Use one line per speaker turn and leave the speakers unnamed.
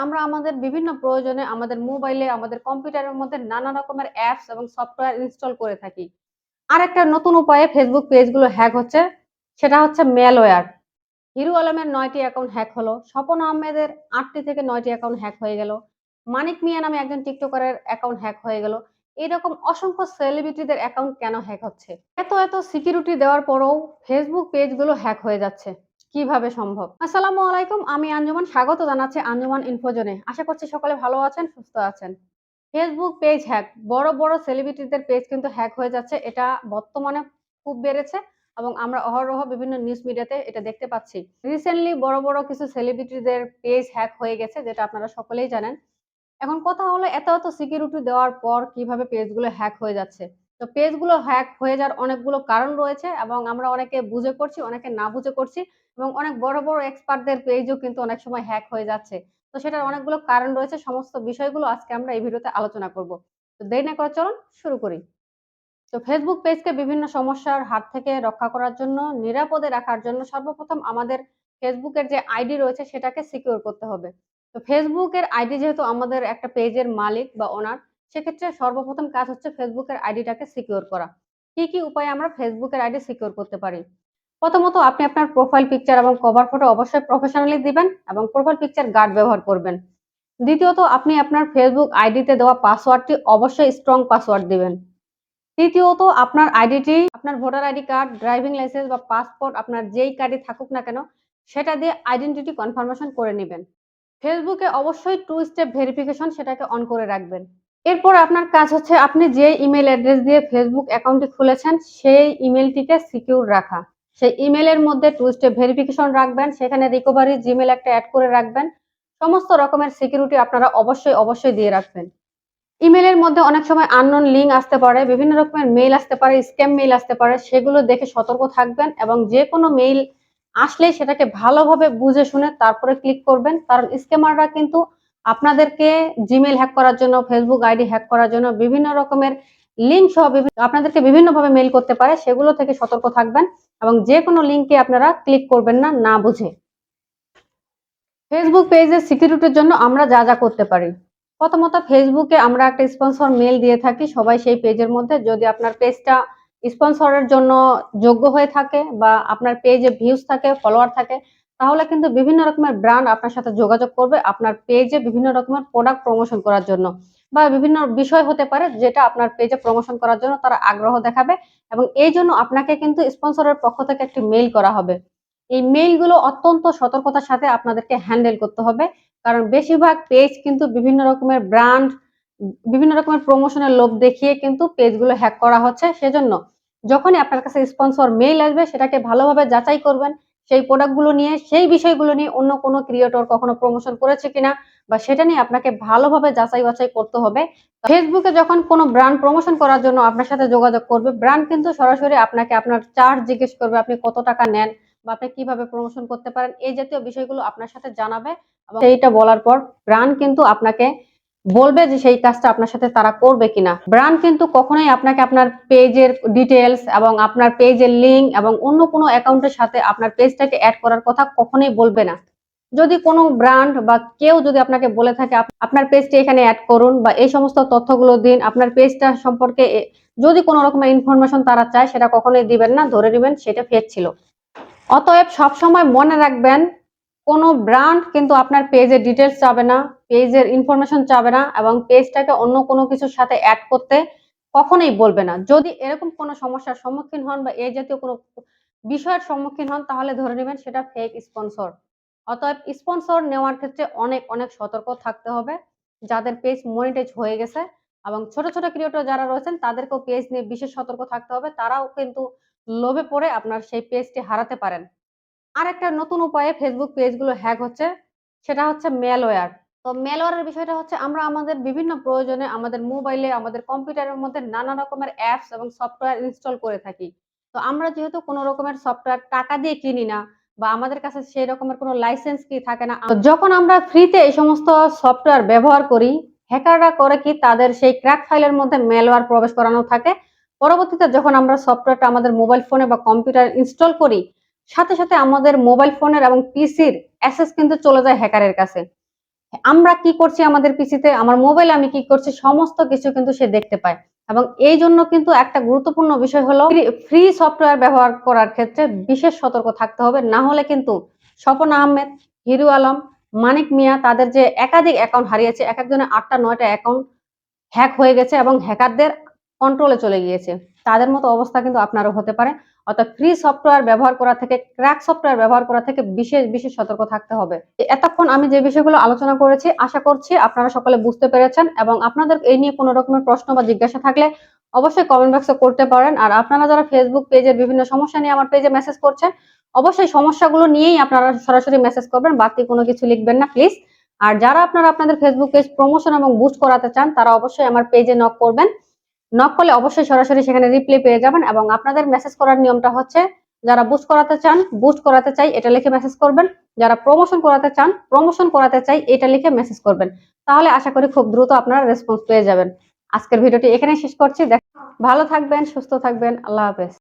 আমরা আমাদের বিভিন্ন প্রয়োজনে আমাদের মোবাইলে, আমাদের কম্পিউটারের মধ্যে নানা রকমের অ্যাপস এবং সফটওয়্যার ইনস্টল করে থাকি। আরেকটা নতুন উপায়ে Facebook পেজগুলো হ্যাক হচ্ছে, সেটা হচ্ছে ম্যালওয়্যার। হিরু আলমের ৯ টি অ্যাকাউন্ট হ্যাক হলো। স্বপন আহমেদের ৮ টি থেকে ৯ টি অ্যাকাউন্ট হ্যাক হয়ে গেল। মানিক মিয়া নামে একজন টিকটকারের অ্যাকাউন্ট হ্যাক হয়ে গেল। এরকম অসংখ্য সেলিব্রিটিদের অ্যাকাউন্ট কেন হ্যাক হচ্ছে? এত সিকিউরিটি দেওয়ার পরেও Facebook পেজগুলো হ্যাক হয়ে যাচ্ছে। কিভাবে সম্ভব? আসসালামু আলাইকুম। আমি আঞ্জুমান। স্বাগত জানাচ্ছি আঞ্জুমান ইনফোজোনে। আশা করছি সকলে ভালো আছেন, সুস্থ আছেন। Facebook page hack. বড় সেলিব্রিটিদের পেজ কিন্তু হ্যাক হয়ে যাচ্ছে। এটা বর্তমানে খুব বেড়েছে এবং আমরা অহরহ বিভিন্ন নিউজ মিডিয়াতে এটা দেখতে পাচ্ছি। রিসেন্টলি বড় কিছু সেলিব্রিটিদের পেজ হ্যাক হয়ে গেছে, যেটা আপনারা সকলেই জানেন। এখন কথা হলো এত সিকিউরিটি দেওয়ার পর কিভাবে পেজগুলো হ্যাক হয়ে যাচ্ছে। তো পেজগুলো হ্যাক হয়ে যাওয়ার অনেকগুলো কারণ রয়েছে এবং আমরা অনেকে বুঝে করছি, অনেকে না বুঝে করছি এবং অনেক বড় এক্সপার্টদের পেজও কিন্তু অনেক সময় হ্যাক হয়ে যাচ্ছে। তো সেটার অনেকগুলো কারণ রয়েছে। সমস্ত বিষয়গুলো আজকে আমরা এই ভিডিওতে আলোচনা করব। তো দেরি না করে চলুন শুরু করি। তো Facebook পেজকে বিভিন্ন সমস্যার হাত থেকে রক্ষা করার জন্য, নিরাপদে রাখার জন্য সর্বপ্রথম আমাদের Facebook এর যে আইডি রয়েছে সেটাকে সিকিউর করতে হবে। তো Facebook এর আইডি যেহেতু আমাদের একটা পেজের মালিক বা ওনার, সেক্ষেত্রে সর্বপ্রথম কাজ হচ্ছে Facebook এর আইডিটাকে সিকিউর করা। কি উপায়ে আমরা Facebook এর আইডি সিকিউর করতে পারি? প্রথমত আপনি আপনার প্রোফাইল পিকচার এবং কভার ফটো অবশ্যই প্রফেশনালি দিবেন এবং প্রোফাইল পিকচার গার্ড ব্যবহার করবেন। দ্বিতীয়ত আপনি আপনার Facebook আইডিতে দেওয়া পাসওয়ার্ডটি অবশ্যই স্ট্রং পাসওয়ার্ড দিবেন। তৃতীয়ত আপনার আইডিটি আপনার voter ID card, driving licence বা পাসপোর্ট আপনার যেই কার্ডই থাকুক না কেন সেটা দিয়ে আইডেন্টিটি কনফার্মেশন করে নিবেন। ফেসবুকে অবশ্যই টু স্টেপ ভেরিফিকেশন সেটাকে অন করে রাখবেন। এরপর আপনার কাজ হচ্ছে আপনি যে ইমেল অ্যাড্রেস দিয়ে ফেসবুক অ্যাকাউন্টটি খুলেছেন সেই ইমেলটিকে সিকিউর রাখা। সেই ইমেলের মধ্যে টু স্টেপ ভেরিফিকেশন রাখবেন, সেখানে রিকভারি জিমেল একটা অ্যাড করে রাখবেন। সমস্ত রকমের সিকিউরিটি আপনারা অবশ্যই দিয়ে রাখবেন। ইমেলের মধ্যে অনেক সময় আননোন লিঙ্ক আসতে পারে, বিভিন্ন রকমের মেইল আসতে পারে, স্ক্যাম মেইল আসতে পারে। সেগুলো দেখে সতর্ক থাকবেন এবং যেকোনো মেইল আসলেই সেটাকে ভালোভাবে বুঝে শুনে তারপরে ক্লিক করবেন। কারণ স্ক্যামাররা কিন্তু আপনাদেরকে জিমেইল হ্যাক করার জন্য, ফেসবুক আইডি হ্যাক করার জন্য বিভিন্ন রকমের লিঙ্ক সহ আপনাদেরকে বিভিন্নভাবে মেইল করতে পারে। সেগুলো থেকে সতর্ক থাকবেন এবং যেকোনো লিঙ্কে আপনারা ক্লিক করবেন না, না বুঝে। ফেসবুক পেজের সিকিউরিটির জন্য আমরা যা করতে পারি। প্রথমত ফেসবুকে আমরা একটা স্পন্সর মেল দিয়ে থাকি সবাই সেই পেজের মধ্যে। যদি আপনার পেজটা স্পন্সরের জন্য যোগ্য হয়ে থাকে বা আপনার পেজে ভিউজ থাকে, ফলোয়ার থাকে, তাহলে কিন্তু বিভিন্ন রকমের ব্র্যান্ড আপনার সাথে যোগাযোগ করবে আপনার পেজে বিভিন্ন রকমের প্রোডাক্ট প্রমোশন করার জন্য বা বিভিন্ন বিষয় হতে পারে যেটা আপনার পেজে প্রমোশন করার জন্য তারা আগ্রহ দেখাবে এবং এই জন্য আপনাকে কিন্তু স্পন্সরের পক্ষ থেকে একটি মেইল করা হবে। এই মেইলগুলো অত্যন্ত সতর্কতার সাথে আপনাদেরকে হ্যান্ডেল করতে হবে। কারণ বেশিরভাগ পেজ কিন্তু বিভিন্ন রকমের ব্র্যান্ড, বিভিন্ন রকমের প্রমোশনের লোভ দেখিয়ে কিন্তু পেজগুলো হ্যাক করা হচ্ছে। সেজন্য যখনই আপনার কাছে স্পন্সর মেইল আসবে সেটাকে ভালোভাবে যাচাই করবেন। সেই প্রোডাক্টগুলো নিয়ে, সেই বিষয়গুলো নিয়ে অন্য কোনো ক্রিয়েটর কখনো প্রমোশন করেছে কিনা বা সেটা নিয়ে আপনাকে ভালোভাবে যাচাই-বাছাই করতে হবে। ফেসবুকে যখন কোনো ব্র্যান্ড প্রমোশন করার জন্য আপনার সাথে যোগাযোগ করবে, ব্র্যান্ড কিন্তু সরাসরি আপনাকে আপনার চার্জ জিজ্ঞেস করবে, আপনি কত টাকা নেন বা আপনি কিভাবে প্রমোশন করতে পারেন, এই জাতীয় বিষয়গুলো আপনার সাথে জানাবে এবং সেইটা বলার পর ব্র্যান্ড কিন্তু আপনাকে বলবে যে সেই কাজটা আপনার সাথে তারা করবে কিনা। ব্র্যান্ড কিন্তু কখনোই আপনাকে আপনার পেজের ডিটেলস এবং আপনার পেজের লিঙ্ক এবং অন্য কোনো অ্যাকাউন্টের সাথে আপনার পেজটাকে অ্যাড করার কথা কখনোই বলবে না। যদি কোনো ব্র্যান্ড বা কেউ যদি আপনাকে বলে থাকে আপনার পেজটি এখানে অ্যাড করুন বা এই সমস্ত তথ্যগুলো দিন, আপনার পেজটা সম্পর্কে যদি কোনো রকমের ইনফরমেশন তারা চায় সেটা কখনোই দিবেন না, ধরে নেবেন সেটা ফেক ছিল। অতএব সবসময় মনে রাখবেন কোনো ব্র্যান্ড কিন্তু আপনার পেজের ডিটেলস চাবে না, পেজের ইনফরমেশন চাবে না এবং পেজটাকে অন্য কোনো কিছুর সাথে অ্যাড করতে কখনোই বলবে না। যদি এরকম কোনো সমস্যার সম্মুখীন হন বা এই জাতীয় কোনো বিষয়ের সম্মুখীন হন তাহলে ধরে নেবেন সেটা ফেক স্পন্সর। অতএব স্পন্সর নেওয়ার ক্ষেত্রে অনেক সতর্ক থাকতে হবে। যাদের পেজ মনিটাইজ হয়ে গেছে এবং ছোট ক্রিয়েটর যারা রয়েছেন তাদেরকেও পেজ নিয়ে বিশেষ সতর্ক থাকতে হবে। তারাও কিন্তু লোভে পড়ে আপনার সেই পেজটি হারাতে পারেন। আরেকটা নতুন উপায়ে ফেসবুক পেজগুলো হ্যাক হচ্ছে, সেটা হচ্ছে ম্যালওয়্যার। তো ম্যালওয়্যারের বিষয়টা হচ্ছে আমরা আমাদের বিভিন্ন প্রয়োজনে আমাদের মোবাইলে, আমাদের কম্পিউটারের মধ্যে নানা রকমের অ্যাপস এবং সফটওয়্যার ইনস্টল করে থাকি। তো আমরা যেহেতু কোনো রকমের সফটওয়্যার টাকা দিয়ে কিনি না বা আমাদের কাছে সেই রকমের কোনো লাইসেন্স কি থাকে না, যখন আমরা ফ্রিতে এই সমস্ত সফটওয়্যার ব্যবহার করি, হ্যাকাররা করে কি তাদের সেই ক্র্যাক ফাইলের মধ্যে ম্যালওয়্যার প্রবেশ করানো থাকে। পরবর্তীতে যখন আমরা সফটওয়্যারটা আমাদের মোবাইল ফোনে বা কম্পিউটারে ইনস্টল করি, সাথে আমাদের মোবাইল ফোনের এবং পিসির অ্যাক্সেস কিন্তু চলে যায় হ্যাকারের কাছে। আমরা কি করছি আমাদের পিসিতে, আমার মোবাইলে আমি কি করছি, সমস্ত কিছু কিন্তু সে দেখতে পায়। এবং এই জন্য কিন্তু একটা গুরুত্বপূর্ণ বিষয় হলো ফ্রি সফটওয়্যার ব্যবহার করার ক্ষেত্রে বিশেষ সতর্ক থাকতে হবে। না হলে কিন্তু স্বপন আহমেদ, হিরু আলম, মানিক মিয়া তাদের যে একাধিক অ্যাকাউন্ট হারিয়েছে, এক একজনের ৮টা ৯টা অ্যাকাউন্ট হ্যাক হয়ে গেছে এবং হ্যাকারদের কন্ট্রোলে চলে গিয়েছে। তাদের মতো অবস্থা কিন্তু আপনারও হতে পারে। অর্থাৎ ফ্রি সফটওয়্যার ব্যবহার করা থেকে, ক্র্যাক সফটওয়্যার ব্যবহার করা থেকে বিশেষ সতর্ক থাকতে হবে। এতক্ষণ আমি যে বিষয়গুলো আলোচনা করেছি, আশা করছি আপনারা সকলে বুঝতে পেরেছেন। এবং আপনাদের এই নিয়ে কোনো রকমের প্রশ্ন বা জিজ্ঞাসা থাকলে অবশ্যই কমেন্ট বক্সে করতে পারেন। আর আপনারা যারা ফেসবুক পেজের বিভিন্ন সমস্যা নিয়ে আমার পেজে মেসেজ করছেন, অবশ্যই সমস্যাগুলো নিয়েই আপনারা সরাসরি মেসেজ করবেন, বাড়তি কোনো কিছু লিখবেন না প্লিজ। আর যারা আপনারা আপনাদের ফেসবুক পেজ প্রমোশন এবং বুস্ট করাতে চান, তারা অবশ্যই আমার পেজে নক করবেন। নক করলে অবশ্যই সরাসরি সেখানে রিপ্লাই পেয়ে যাবেন। এবং আপনাদের মেসেজ করার নিয়মটা হচ্ছে, যারা বুস্ট করাতে চান, বুস্ট করাতে চাই এটা লিখে মেসেজ করবেন। যারা প্রমোশন করাতে চান, প্রমোশন করাতে চাই এটা লিখে মেসেজ করবেন। তাহলে আশা করি খুব দ্রুত আপনারা রেসপন্স পেয়ে যাবেন। আজকের ভিডিওটি এখানেই শেষ করছি। ভালো থাকবেন, সুস্থ থাকবেন। আল্লাহ হাফেজ।